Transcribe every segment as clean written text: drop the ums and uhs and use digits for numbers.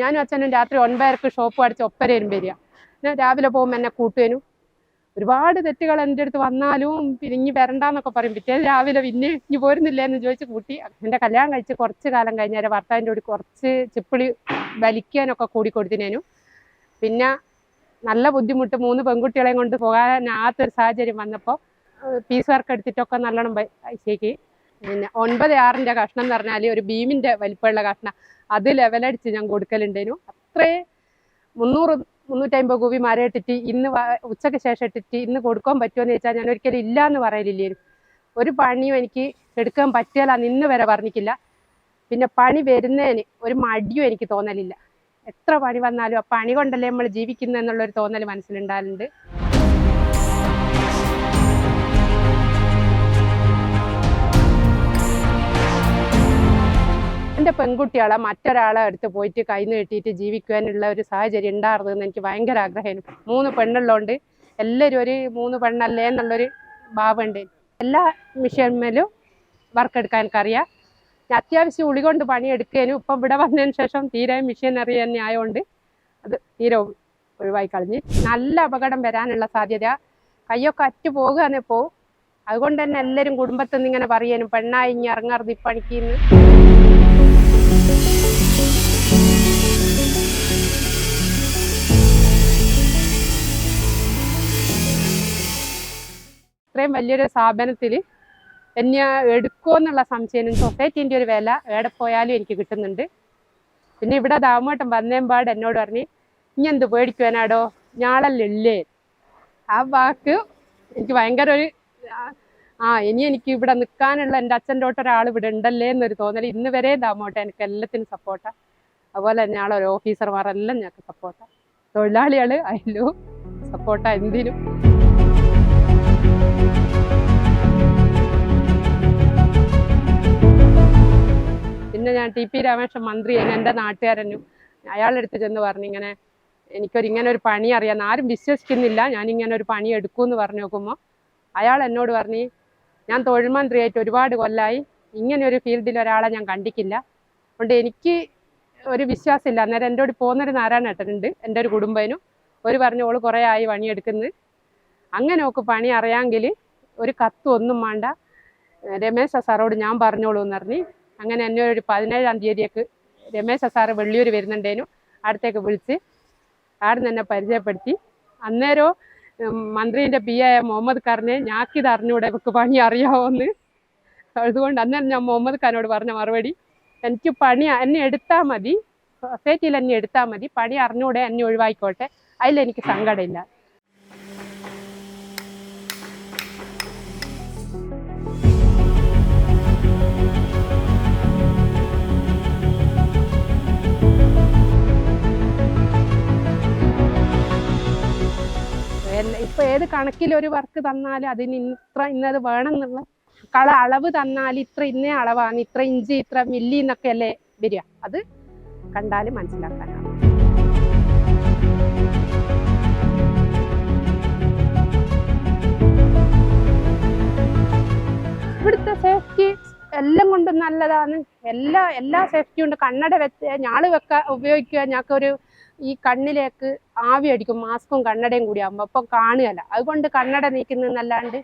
ഞാനും അച്ഛനും രാത്രി 9:30 ഷോപ്പ് അടിച്ച് ഒപ്പരയും വരിക. ഞാൻ രാവിലെ പോകുമ്പോൾ എന്നെ കൂട്ടുവാനും ഒരുപാട് തെറ്റുകൾ എൻ്റെ അടുത്ത് വന്നാലും പിന്നെ ഇനി വരണ്ടെന്നൊക്കെ പറയും. പിറ്റേ രാവിലെ പിന്നെ ഇനി പോരുന്നില്ല എന്ന് ചോദിച്ച് കൂട്ടി. എൻ്റെ കല്യാണം കഴിച്ച് കുറച്ച് കാലം കഴിഞ്ഞാൽ ഭർത്താവിൻ്റെ കൂടി കുറച്ച് ചിപ്പിളി വലിക്കാനൊക്കെ കൂടി കൊടുത്തിനേനു. പിന്നെ നല്ല ബുദ്ധിമുട്ട് 3 പെൺകുട്ടികളെയും കൊണ്ട് പോകാനാത്തൊരു സാഹചര്യം വന്നപ്പോൾ പീസ് വർക്ക് എടുത്തിട്ടൊക്കെ നല്ലോണം പൈസയ്ക്ക് പിന്നെ 9/6 കഷ്ണം എന്ന് പറഞ്ഞാൽ ഒരു ബീമിൻ്റെ വലിപ്പമുള്ള കഷ്ണം അത് ലെവലടിച്ച് ഞാൻ കൊടുക്കലുണ്ടേനു. അത്രേ 300-350 കൂവി മരം ഇട്ടിട്ട് ഇന്ന് ഉച്ചയ്ക്ക് ശേഷം ഇട്ടിട്ട് ഇന്ന് കൊടുക്കാൻ പറ്റുമോ എന്ന് ചോദിച്ചാൽ ഞാൻ ഒരിക്കലും ഇല്ല എന്ന് പറയലില്ലേനു. ഒരു പണിയും എനിക്ക് എടുക്കാൻ പറ്റിയാല ഇന്ന് വരെ പറഞ്ഞിട്ടില്ല. പിന്നെ പണി വരുന്നതിന് ഒരു മടിയും എനിക്ക് തോന്നലില്ല. എത്ര പണി വന്നാലും ആ പണി കൊണ്ടല്ലേ നമ്മൾ ജീവിക്കുന്നത് എന്നുള്ളൊരു തോന്നൽ മനസ്സിലുണ്ടാകുന്നുണ്ട്. എൻ്റെ പെൺകുട്ടികളെ മറ്റൊരാളെ അടുത്ത് പോയിട്ട് കൈ നീട്ടിയിട്ട് ജീവിക്കാനുള്ള ഒരു സാഹചര്യം ഉണ്ടായിരുന്നെന്ന് എനിക്ക് ഭയങ്കര ആഗ്രഹമായിരുന്നു. 3 പെണ്ണുള്ളതുകൊണ്ട് എല്ലാവരും ഒരു 3 പെണ്ണല്ലേ എന്നുള്ളൊരു ഭാവമുണ്ട്. എല്ലാ മിഷന്മേലും വർക്ക് എടുക്കാൻ എനിക്കറിയാം. അത്യാവശ്യം ഉളി കൊണ്ട് പണിയെടുക്കാനും ഇപ്പം ഇവിടെ വന്നതിന് ശേഷം തീരെ മിഷനറി തന്നെ ആയതുകൊണ്ട് അത് തീരെ ഒഴിവായി കളഞ്ഞ്. നല്ല അപകടം വരാനുള്ള സാധ്യത കയ്യൊക്കെ അറ്റു പോകുകയെന്നേ പോവും. അതുകൊണ്ട് തന്നെ എല്ലാവരും കുടുംബത്തിൽ നിന്ന് ഇങ്ങനെ പറയാനും പെണ്ണായി ഇനി ഇറങ്ങരുത് ഈ പണിക്കിന്ന്. ഇത്രയും വലിയൊരു സ്ഥാപനത്തിൽ എന്നെ എടുക്കുമോ എന്നുള്ള സംശയം സൊസൈറ്റീൻ്റെ ഒരു വില എവിടെ പോയാലും എനിക്ക് കിട്ടുന്നുണ്ട്. പിന്നെ ഇവിടെ ദാമോട്ടം വന്നേമ്പാട് എന്നോട് പറഞ്ഞ് ഇനി എന്ത് പേടിക്കുവാനാടോ ഞാളല്ലേ. ആ വാക്ക് എനിക്ക് ഭയങ്കര ഒരു ഇനി എനിക്ക് ഇവിടെ നിൽക്കാനുള്ള എൻ്റെ അച്ഛൻ്റെ തൊട്ട് ഒരാൾ ഇവിടെ ഉണ്ടല്ലേ എന്നൊരു തോന്നൽ. ഇന്ന് വരെ ദാമോട്ടം എനിക്ക് എല്ലാത്തിനും സപ്പോർട്ടാണ്. അതുപോലെ തന്നെ ആളൊരു ഓഫീസർമാരെല്ലാം ഞങ്ങൾക്ക് സപ്പോർട്ടാണ്. തൊഴിലാളികൾ അതിലും സപ്പോർട്ടാണ് എന്തിനും. പിന്നെ ഞാൻ ടി പി രാമേശ്വരൻ മന്ത്രിയാണ് എൻ്റെ നാട്ടുകാരനും അയാളെടുത്ത് ചെന്ന് പറഞ്ഞു ഇങ്ങനെ ഇങ്ങനെ ഒരു പണി അറിയാം. ആരും വിശ്വസിക്കുന്നില്ല ഞാനിങ്ങനെ ഒരു പണി എടുക്കുമെന്ന് പറഞ്ഞു നോക്കുമ്പോൾ അയാൾ എന്നോട് പറഞ്ഞ് ഞാൻ തൊഴിൽ മന്ത്രിയായിട്ട് ഒരുപാട് കൊല്ലമായി, ഇങ്ങനെ ഒരു ഫീൽഡിൽ ഒരാളെ ഞാൻ കണ്ടിട്ടില്ല. അതുകൊണ്ട് എനിക്ക് ഒരു വിശ്വാസമില്ല. അന്നേരം എൻ്റെ കൂടെ പോകുന്നൊരു നാരായണേട്ടനുണ്ട് എൻ്റെ ഒരു കുടുംബനും. ഒരു പറഞ്ഞു ഓള് കുറേ ആയി പണിയെടുക്കുന്നത്, അങ്ങനെ നോക്ക് പണി അറിയാമെങ്കിൽ ഒരു കത്തും ഒന്നും വേണ്ട രമേശ സാറോട് ഞാൻ പറഞ്ഞോളൂ എന്ന് പറഞ്ഞ് അങ്ങനെ എന്നെ ഒരു 17-ാം തീയതിയൊക്കെ രമേശ സാറ് വെള്ളിയൂർ വരുന്നുണ്ടേനു. അടുത്തേക്ക് വിളിച്ച് ആടുന്ന് എന്നെ പരിചയപ്പെടുത്തി. അന്നേരം മന്ത്രീൻ്റെ പി ആയ മുഹമ്മദ് ഖാറിനെ ഞാക്കിത് അറിഞ്ഞൂടെ ഇവർക്ക് പണി അറിയാമോന്ന്. അതുകൊണ്ട് അന്നേരം ഞാൻ മുഹമ്മദ് ഖാനോട് പറഞ്ഞ മറുപടി എനിക്ക് പണി എന്നെ എടുത്താൽ മതി, സൊസൈറ്റിയിൽ എന്നെ എടുത്താൽ മതി, പണി അറിഞ്ഞൂടെ എന്നെ ഒഴിവായിക്കോട്ടെ, അതിലെനിക്ക് സങ്കടമില്ല. ഇപ്പം ഏത് കണക്കിലൊരു വർക്ക് തന്നാലും അതിന് ഇന്നത് വേണം എന്നുള്ള അളവ് തന്നാൽ ഇന്ന അളവാണ്, ഇത്ര ഇഞ്ച്, ഇത്ര മില്ലി എന്നൊക്കെ അല്ലേ വരിക. അത് കണ്ടാൽ മനസ്സിലാക്കാനാണ്. ഇവിടുത്തെ സേഫ്റ്റി എല്ലാം കൊണ്ടും നല്ലതാണ്. എല്ലാ സേഫ്റ്റിയും ഉണ്ട്. കണ്ണട ഞാള് ഉപയോഗിക്കുക. ഞങ്ങൾക്കൊരു ഈ കണ്ണിലേക്ക് ആവി അടിക്കും മാസ്കും കണ്ണടയും കൂടി ആകുമ്പോൾ അപ്പം കാണുകയല്ല. അതുകൊണ്ട് കണ്ണട നീക്കുന്നതല്ലാണ്ട്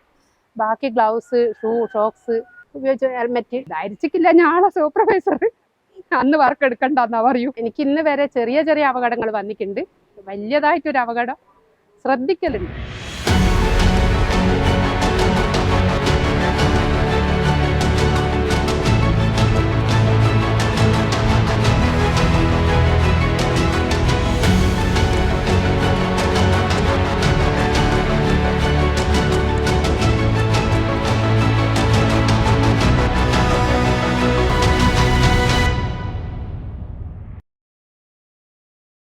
ബാക്കി ഗ്ലൗസ്, ഷോക്സ് ഉപയോഗിച്ച് ഹെൽമെറ്റ് ധരിച്ചിട്ടില്ല. ഞാളെ സൂപ്പർവൈസർ അന്ന് വർക്ക് എടുക്കണ്ടെന്നാ പറയൂ. എനിക്ക് ഇന്ന് വരെ ചെറിയ അപകടങ്ങൾ വന്നിട്ടുണ്ട്. വലിയതായിട്ടൊരു അപകടം ശ്രദ്ധിക്കലുണ്ട്.